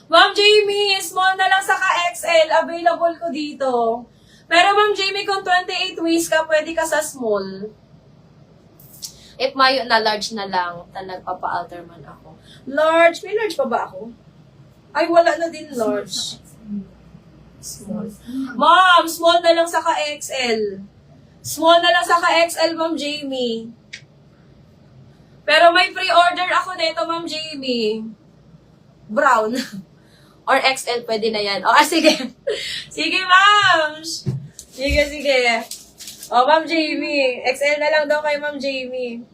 Ma'am Jamie, small na lang sa ka-XL. Available ko dito. Pero Ma'am Jamie, kung 28 waist ka, pwede ka sa small. If mayo na large na lang, nagpapa-alter man ako. Large? May large pa ba ako? Ay, wala na din large. Small. Ma'am, small na lang sa ka-XL. Small na lang sa ka-XL, Ma'am Jamie. Pero may pre-order ako nito, Ma'am Jamie. Brown. Or XL, pwede na yan. Sige. Sige, ma'am. Sige. Ma'am Jamie. XL na lang daw kay Ma'am Jamie.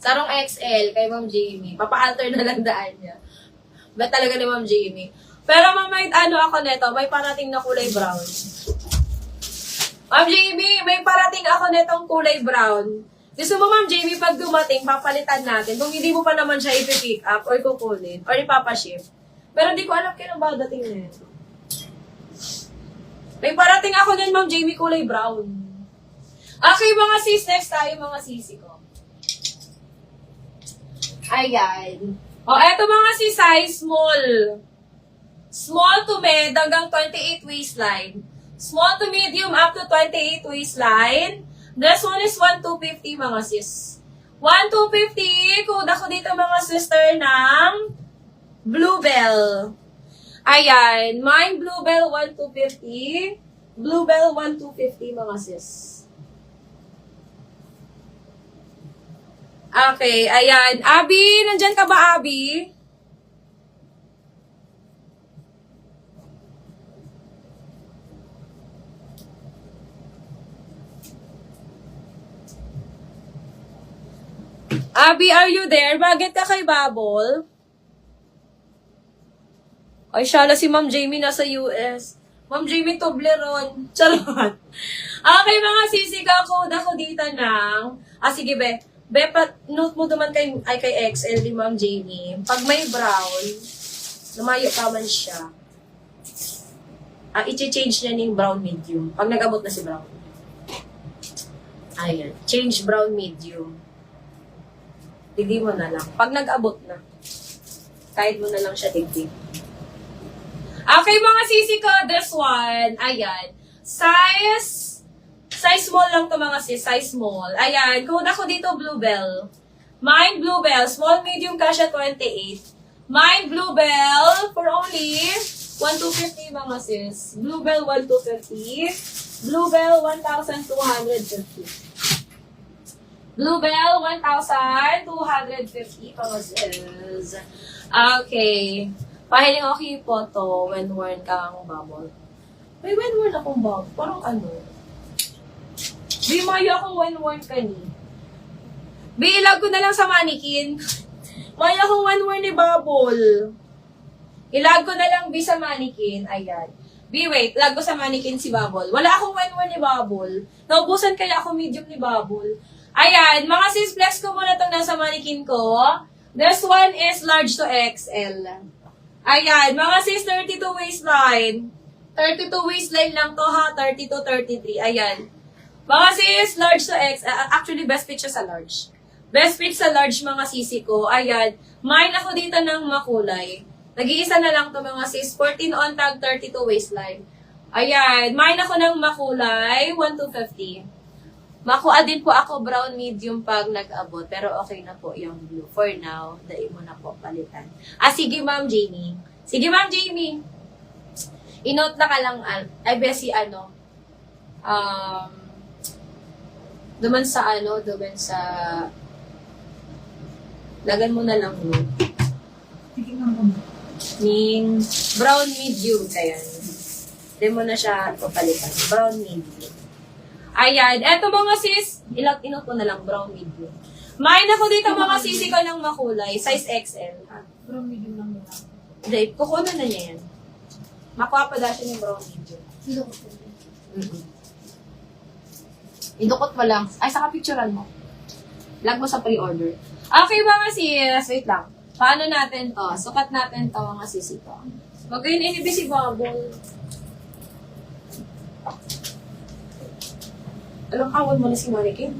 Sarong XL kay Ma'am Jamie. Papa-alter na lang daan niya. Ba talaga ni Ma'am Jamie. Pero ma'am, may ako neto. May parating na kulay brown. Ma'am Jamie, may parating ako netong kulay brown. Gusto mo, Ma'am Jamie, pag dumating, papalitan natin. Kung hindi mo pa naman siya ipipick up or kukunin or ipapaship. Pero hindi ko alam kailan ba dating na ito. May parating ako din, Ma'am Jamie, kulay brown. Okay, mga sis, next tayo, mga sisi ko. Ayan. Eto mga sis, size small. Small to mid hanggang 28 waistline. Small to medium up to 28 waistline. This one is 1,250 mga sis. 1,250. Code ako dito mga sister ng Bluebell. Ayan. Mine Bluebell 1,250. Bluebell 1,250 mga sis. Okay. Ayan. Abby, nandyan ka ba, Abby? Abby, are you there? Bakit ka kay Bubble? Ay, shala si Ma'am Jamie nasa US. Ma'am Jamie Toblerone. Charot. Okay, mga sisika, code ako dito ng... sige, be. Be, note mo naman kay XL ni Ma'am Jamie. Pag may brown, lumayo ka man siya. I-change niya ng brown medium. Pag nag-abot na si brown. Ayan. Change brown medium. Digdi mo na lang. Pag nag-abot na, kahit mo na lang siya digdi. Okay, mga sisi ko, this one, ayan. Size small lang to mga sis, size small. Ayan, code ako dito, Bluebell. Mine Bluebell, small, medium, kasha 28. Mine Bluebell, for only 1,250 mga sis. Bluebell 1,250. Bluebell 1,250. Bluebell, 1,250 pamasis. Okay. Pahiling ako yung photo when worn kang bubble. May when worn akong bubble. Parang ano. Di mayo akong when worn kani. Ilag ko na lang sa mannequin. Mayo akong when worn ni bubble. Ilag ko na lang sa mannequin. Ayan. Wait. Lag ko sa mannequin si bubble. Wala akong when worn ni bubble. Naubusan kaya ako medium ni bubble. Ayan, mga sis, flex ko muna itong nasa mannequin ko. This one is large to XL. Ayan, mga sis, 32 waistline. 32 waistline lang to ha, 32, 33. Ayan. Mga sis, large to XL. Actually, best fit siya sa large. Best fit sa large, mga sisi ko. Ayan, mine ako dito ng makulay. Nag-iisa na lang to mga sis, 14 on tag, 32 waistline. Ayan, mine ako ng makulay, 1,250. Makuha din po ako brown medium pag nag-abot. Pero okay na po yung blue. For now, dahil mo na po palitan. Sige Ma'am Jamie. Sige Ma'am Jamie. I-note na ka lang, besi duman sa lagan mo na lang note. Ning brown medium kayan. Hindi mo na siya papalitan. Brown medium. Ayan. Eto mga sis, inot ko na lang, brown medium. Mine ako dito mga sisi ko ng makulay, size XL. Brown medium lang nila. Hindi, kukunan na niya yan. Makuha pa daw siya ng brown medium. Idukot ko. Idukot mo lang. Saka picturean mo. Lag mo sa pre-order. Okay mga sis, wait lang. Paano natin to? Sukat natin to mga sisi to. Wag kayo inibig si Bubble. Alam kawal mo na si mannequin.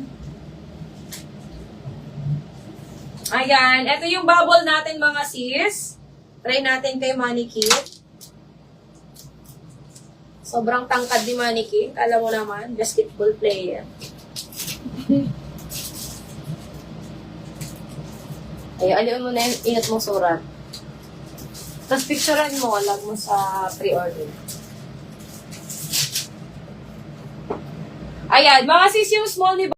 Ayan. Ito yung bubble natin mga sis. Try natin kay Mannequin. Sobrang tangkad ni Mannequin. Kala mo naman, basketball player. Ay, aliwan mo na yung ingat mong surat. Tapos picturean mo, lag mo sa pre-order. Ayan, mga sis yung small ni